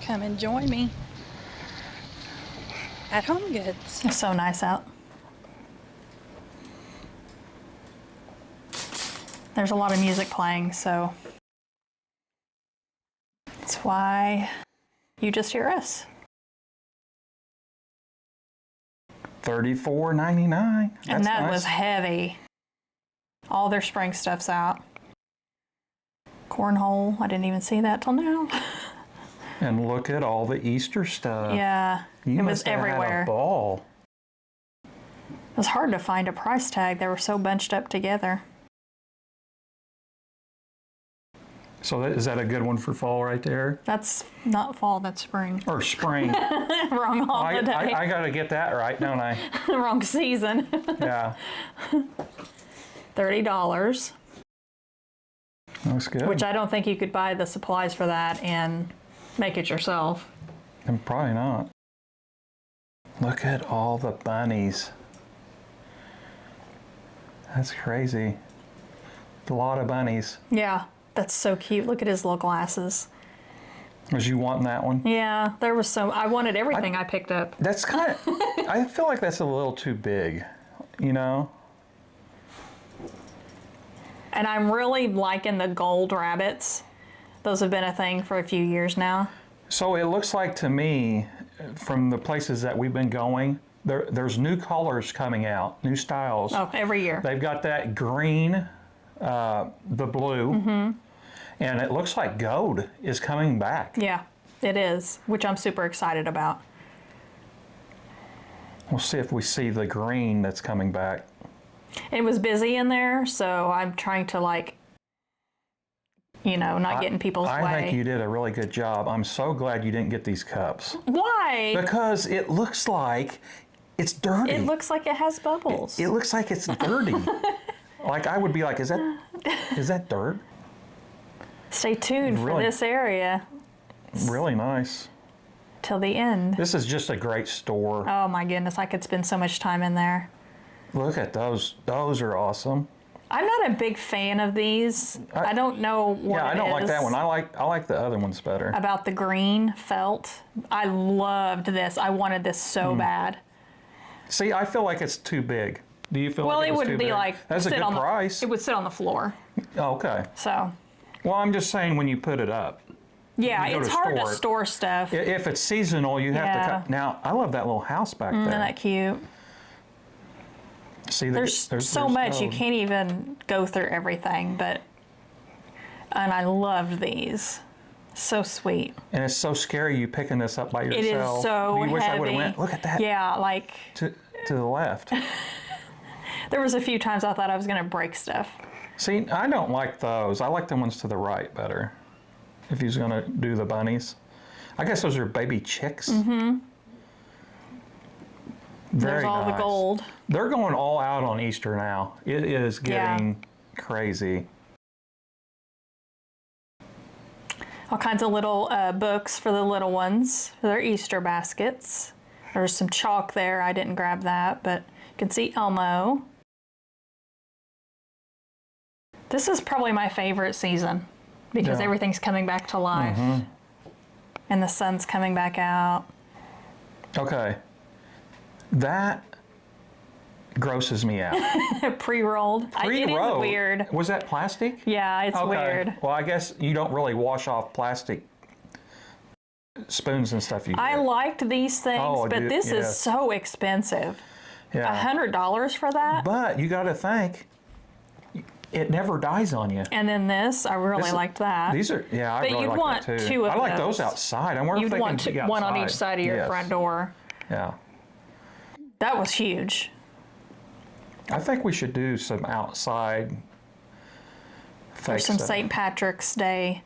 come and join me at HomeGoods. It's so nice out. There's a lot of music playing, so that's why you just hear us. $34.99. And that nice. was heavy. All their spring stuff's out. Cornhole, I didn't even see that till now. And look at all the Easter stuff. Yeah, You it was must have everywhere. had a ball. It was hard to find a price tag. They were so bunched up together. So is that a good one for fall right there? That's not fall, that's spring. Or spring? Wrong holiday. I got to get that right, don't I? Wrong season. Yeah. $30. Looks good. Which I don't think you could buy the supplies for that and make it yourself. And probably not. Look at all the bunnies. That's crazy. A lot of bunnies. Yeah, that's so cute. Look at his little glasses. Was you wanting that one? Yeah, there was so, I wanted everything I picked up. That's kind of, I feel like that's a little too big, you know? And I'm really liking the gold rabbits. Those have been a thing for a few years now. So it looks like to me, from the places that we've been going, there's new colors coming out, new styles. Oh, every year. They've got that green, the blue, and it looks like gold is coming back. Yeah, it is, which I'm super excited about. We'll see if we see the green that's coming back. It was busy in there, so I'm trying to, like, you know, not get in people's way. I think you did a really good job. I'm so glad you didn't get these cups. Why? Because it looks like it's dirty. It looks like it has bubbles. It looks like it's dirty. Like I would be like, is that dirt? Stay tuned for this area Really nice. till the end. This is just a great store. Oh my goodness, I could spend so much time in there. Look at those. Those are awesome. I'm not a big fan of these. I don't know what I don't like that one. I like the other ones better. about the green felt. I loved this. I wanted this so bad. See, I feel like it's too big. Do you feel Well, like it it's wouldn't too be big? like That's a sit good on the- price. It would sit on the floor. Oh, okay. So, Well, I'm just saying when you put it up. yeah, You go it's to hard to store it. store stuff. If it's seasonal, you have to Yeah. cut. Now, I love that little house back there. Isn't that cute? See, There's so much, you gold. can't even go through everything, and I loved these. So sweet. And it's so scary you picking this up by yourself. It is so You wish I would heavy. have went, look at that, Yeah, like, to the left. there was a few times I thought I was going to break stuff. See, I don't like those. I like the ones to the right better. If he's going to do the bunnies. I guess those are baby chicks. Mm-hmm. Very There's all nice. the gold. They're going all out on Easter now. It is getting crazy. All kinds of little books for the little ones, for their Easter baskets. There's some chalk there. I didn't grab that, but you can see Elmo. This is probably my favorite season because Yeah. everything's coming back to life. Mm-hmm. And the sun's coming back out. Okay. That grosses me out. Pre-rolled. It is Pre-rolled. weird. Was that plastic? Yeah, it's weird. Well, I guess you don't really wash off plastic spoons and stuff. I liked these things, Oh, but dude, this is yes. so expensive. Yeah. $100 for that? But you got to think, it never dies on you. And then this, I really This- liked that. These are, yeah, I But really you'd like want that too. two of I like those those. outside. I wonder if You'd they want can be one on each outside. side of your Yes. front door. Yeah. That was huge. I think we should do some outside There's fake some stuff. St. Patrick's Day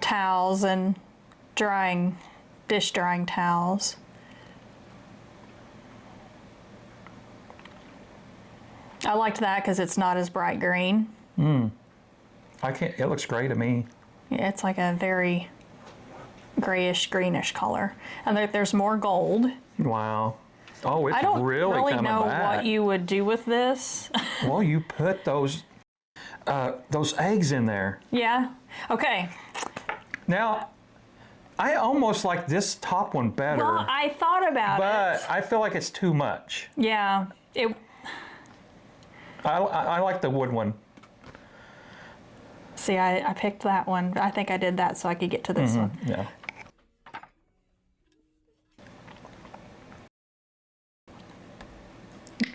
towels and dish drying towels. I liked that because it's not as bright green. It looks gray to me. Yeah, it's like a very grayish, greenish color. And there's more gold. Wow. Oh, it's I don't really coming know back. what you would do with this. Well, you put those eggs in there. Yeah. Okay. Now, I almost like this top one better. Well, I thought about but it. I feel like it's too much. Yeah. I like the wood one. See, I picked that one. I think I did that so I could get to this one. Yeah.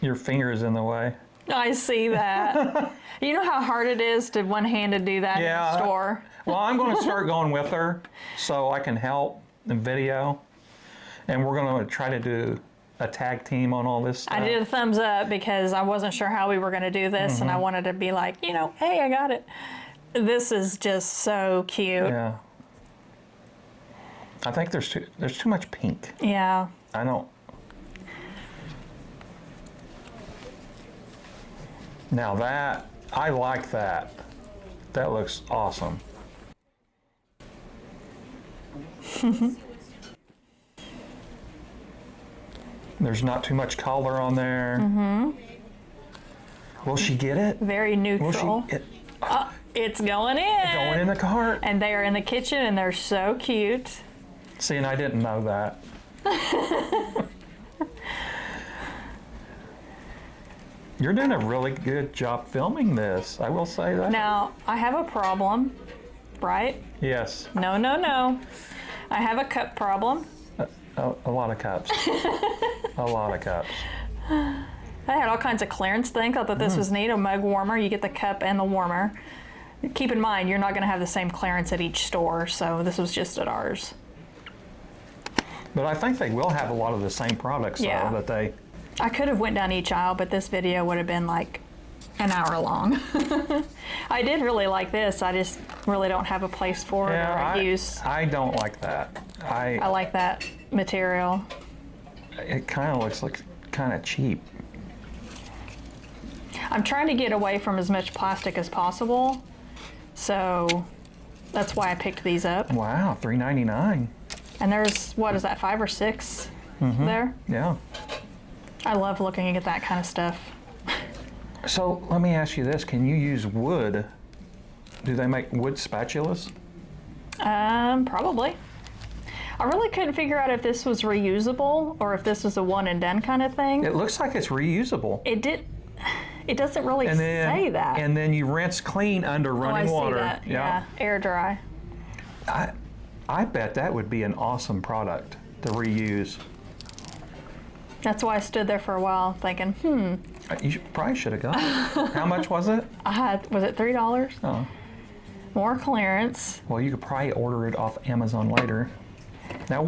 Your finger is in the way. I see that. You know how hard it is to one-handed do that in the store? Well, I'm going to start going with her so I can help in video. And we're going to try to do a tag team on all this stuff. I did a thumbs up because I wasn't sure how we were going to do this, and I wanted to be like, you know, hey, I got it. This is just so cute. Yeah. I think there's too much pink. Yeah. I don't. Now that, I like that. That looks awesome. There's not too much color on there. Will she get it? Very neutral. Will she? It's going in. Going in the cart. And they are in the kitchen, and they're so cute. See, and I didn't know that. You're doing a really good job filming this. I will say that. Now, I have a problem, right? Yes. No, no, no. I have a cup problem. A lot of cups. A lot of cups. I had all kinds of clearance things. I thought this was neat. A mug warmer. You get the cup and the warmer. Keep in mind, you're not going to have the same clearance at each store, so this was just at ours. But I think they will have a lot of the same products, Yeah. though, that they... I could have went down each aisle, but this video would have been like an hour long. I did really like this. I just really don't have a place for it or a use. I don't like that. I like that material. It kind of looks like kind of cheap. I'm trying to get away from as much plastic as possible, so that's why I picked these up. Wow, $3.99. And there's, what is that, 5 or 6 there? Yeah. I love looking at that kind of stuff. So let me ask you this: can you use wood? Do they make wood spatulas? Probably. I really couldn't figure out if this was reusable or if this was a one and done kind of thing. It looks like it's reusable. It doesn't really say that. And then you rinse clean under running water. I see that. Yeah, air dry. I bet that would be an awesome product to reuse. That's why I stood there for a while thinking, You probably should have got it. How much was it? was it $3? Oh. More clearance. Well, you could probably order it off Amazon later. Now,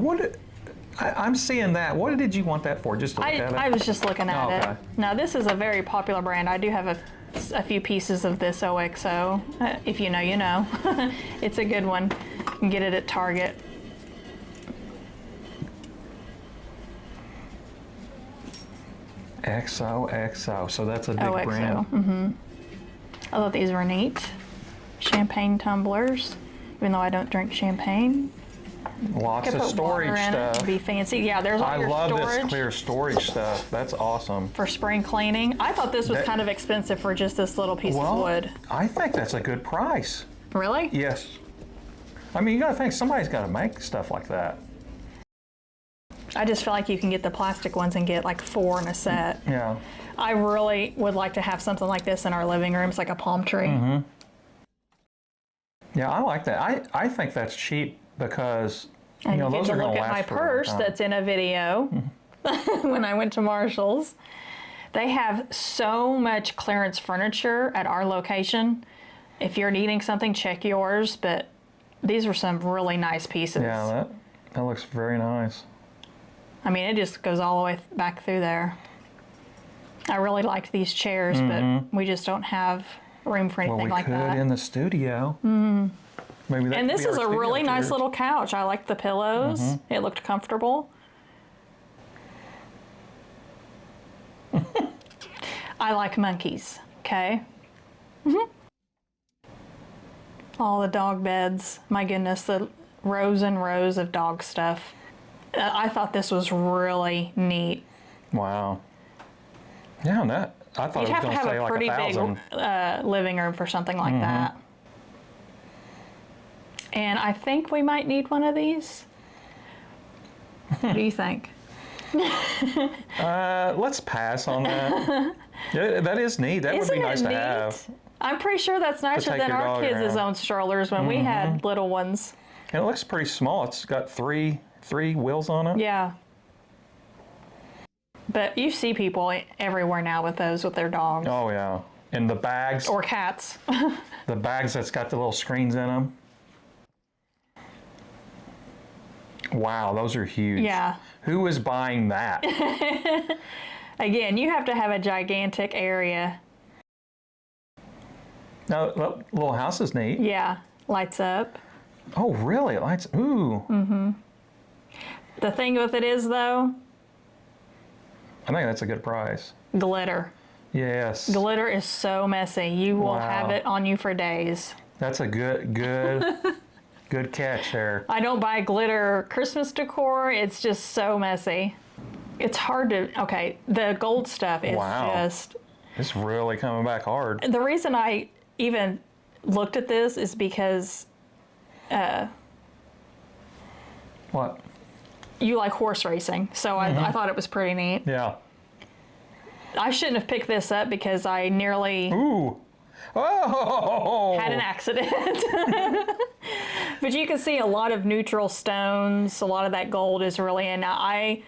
I'm seeing that. What did you want that for? Just to look at it? I was just looking at okay. it. Now, this is a very popular brand. I do have a few pieces of this OXO. If you know, you know. It's a good one. You can get it at Target. XOXO. So that's a big OXO. brand. I thought these were neat. Champagne tumblers, even though I don't drink champagne. Lots Could of put storage water in stuff. it, be fancy. Yeah, there's all I your love storage this clear storage stuff. That's awesome. for spring cleaning. I thought this was That- kind of expensive for just this little piece of wood. I think that's a good price. Really? Yes. I mean, you gotta think somebody's gotta make stuff like that. I just feel like you can get the plastic ones and get like 4 in a set. Yeah. I really would like to have something like this in our living room. It's like a palm tree. Yeah, I like that. I think that's cheap because And you those get are to gonna look at last my for a long purse time. that's in a video when I went to Marshall's. They have so much clearance furniture at our location. If you're needing something, check yours, but these were some really nice pieces. Yeah, that looks very nice. I mean, it just goes all the way back through there. I really like these chairs, but we just don't have room for anything like Well, we that. could in the studio. Maybe that And could this be is our a studio really nice chairs. little couch. I like the pillows. It looked comfortable. I like monkeys, okay? All the dog beds. My goodness, the rows and rows of dog stuff. I thought this was really neat. Wow. Yeah, and that I thought You'd it was have to going to have say a like pretty 1,000. big living room for something like that. And I think we might need one of these. What do you think? Let's pass on that. Yeah, that is neat. That would Isn't be nice it to neat? have. I'm pretty sure that's nicer take than your our dog kids' around. own strollers when we had little ones. And it looks pretty small. It's got three wheels on it. Yeah. But you see people everywhere now with those with their dogs. Oh yeah. And the bags. Or cats. The bags that's got the little screens in them. Wow, those are huge. Yeah. Who is buying that? Again, you have to have a gigantic area. Now, the little house is neat. Yeah. Lights up. Oh, really? It lights. Ooh. The thing with it is, though, I think that's a good price. glitter. Yes. Glitter is so messy. You will have it on you for days. That's a good good catch there. I don't buy glitter Christmas decor. It's just so messy. It's hard to, okay, the gold stuff is just, It's really coming back hard. the reason I even looked at this is because What? you like horse racing. So I thought it was pretty neat. Yeah. I shouldn't have picked this up because I nearly Ooh. Oh. had an accident. But you can see a lot of neutral stones. A lot of that gold is really in. Now I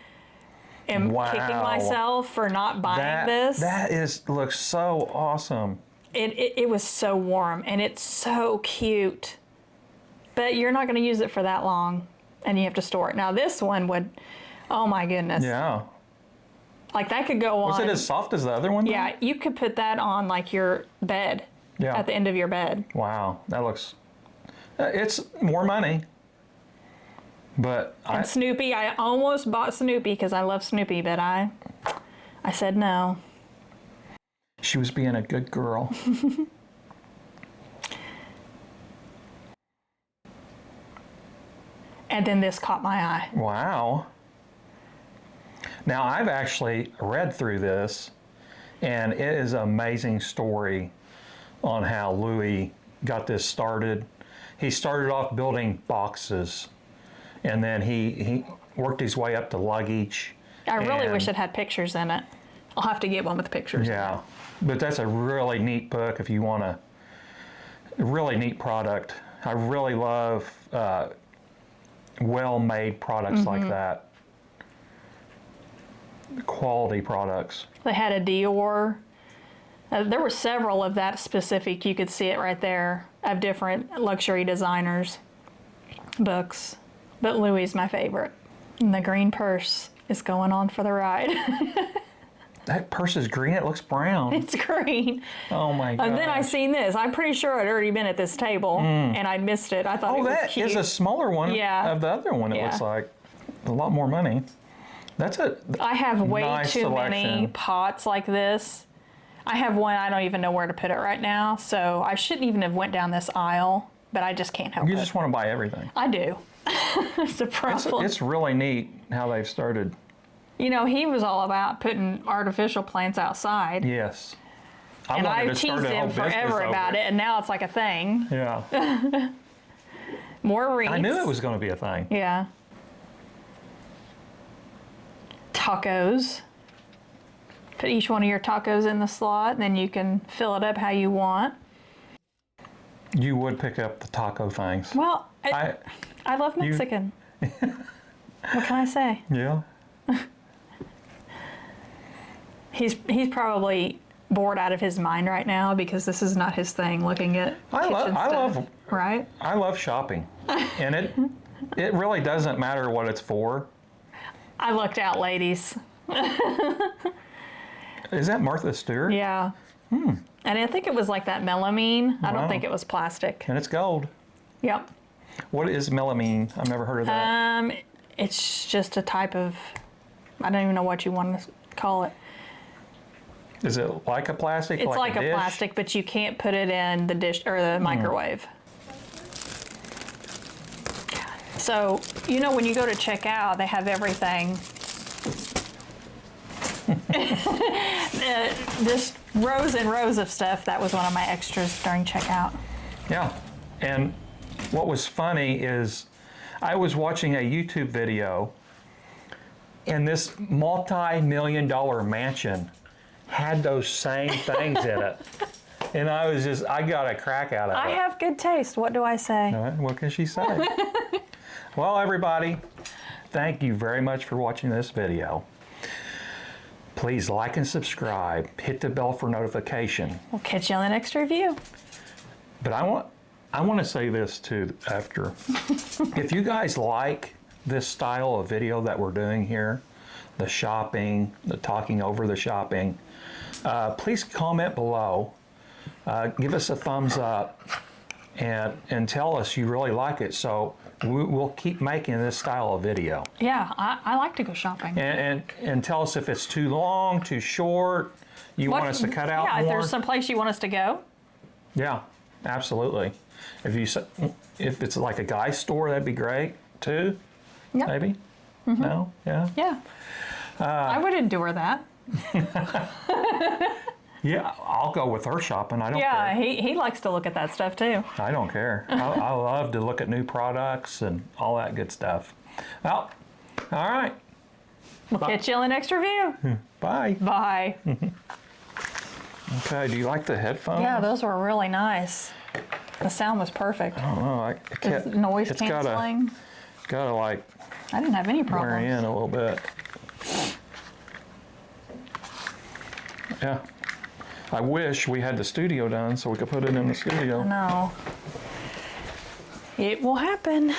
am kicking myself for not buying this. That looks so awesome. It was so warm and it's so cute. But you're not going to use it for that long and you have to store it. Now this one would, oh my goodness. Yeah. Like that could go on. Was it as soft as the other one? Yeah, you could put that on like your bed. Yeah. At the end of your bed. Wow, that looks. It's more money. But And Snoopy, I almost bought Snoopy because I love Snoopy, but I said no. She was being a good girl. And then this caught my eye. Wow. Now, I've actually read through this, and it is an amazing story on how Louis got this started. He started off building boxes, and then he worked his way up to luggage. I really wish it had pictures in it. I'll have to get one with pictures. Yeah, but that's a really neat book if you want a really neat product. I really love well-made products like that. Quality products. They had a Decor. There were several of that specific. You could see it right there of different luxury designers books. But Louis is my favorite. And the green purse is going on for the ride. That purse is green. It looks brown. It's green. Oh my god. And then I seen this. I'm pretty sure I'd already been at this table and I missed it. I thought it was that cute. is a smaller one of the other one, it looks like. A lot more money. That's a I have way nice too many selection. pots like this. I have one, I don't even know where to put it right now, so I shouldn't even have went down this aisle, but I just can't help You it. just want to buy everything. I do. It's a problem. It's really neat how they've started. You know, he was all about putting artificial plants outside. Yes. And wanted I to start teased a whole him forever business about over it, and now it's like a thing. Yeah. More wreaths. I knew it was going to be a thing. Yeah. Tacos. Put each one of your tacos in the slot, and then you can fill it up how you want. You would pick up the taco things. Well, I love Mexican. What can I say? Yeah. He's probably bored out of his mind right now because this is not his thing. Looking at I love right. I love shopping, and it really doesn't matter what it's for. I lucked out, ladies. Is that Martha Stewart? Yeah. And I think it was like that melamine. I don't think it was plastic. And it's gold. Yep. What is melamine? I've never heard of that. It's just a type of, I don't even know what you want to call it. Is it like a plastic? It's like a dish? plastic, but you can't put it in the dish or the microwave. So, you know, when you go to check out, they have everything. Just rows and rows of stuff. That was one of my extras during checkout. Yeah. And what was funny is I was watching a YouTube video, and this multi-million-dollar mansion had those same things in it. And I got a crack out of it. I have good taste. What do I say? What can she say? Well, everybody, thank you very much for watching this video. Please like and subscribe. Hit the bell for notification. We'll catch you on the next review. But I want to say this too after. If you guys like this style of video that we're doing here, the shopping, the talking over the shopping, please comment below. Give us a thumbs up and tell us you really like it. So we'll keep making this style of video. Yeah, I like to go shopping. And tell us if it's too long, too short, you want us to cut out more. Yeah, if there's some place you want us to go. Yeah, absolutely. If it's like a guy store, that'd be great too. Yep. Maybe. Mm-hmm. No. Yeah. Yeah. I would endure that. Yeah, I'll go with her shopping. I don't care. Yeah, he likes to look at that stuff too. I don't care. I love to look at new products and all that good stuff. Well, all right. We'll catch you on the next review. Bye. Bye. Okay, do you like the headphones? Yeah, those were really nice. The sound was perfect. I don't know. It's noise canceling. Gotta like I didn't have any wear problems. in a little bit. Yeah. I wish we had the studio done so we could put it in the studio. No. It will happen.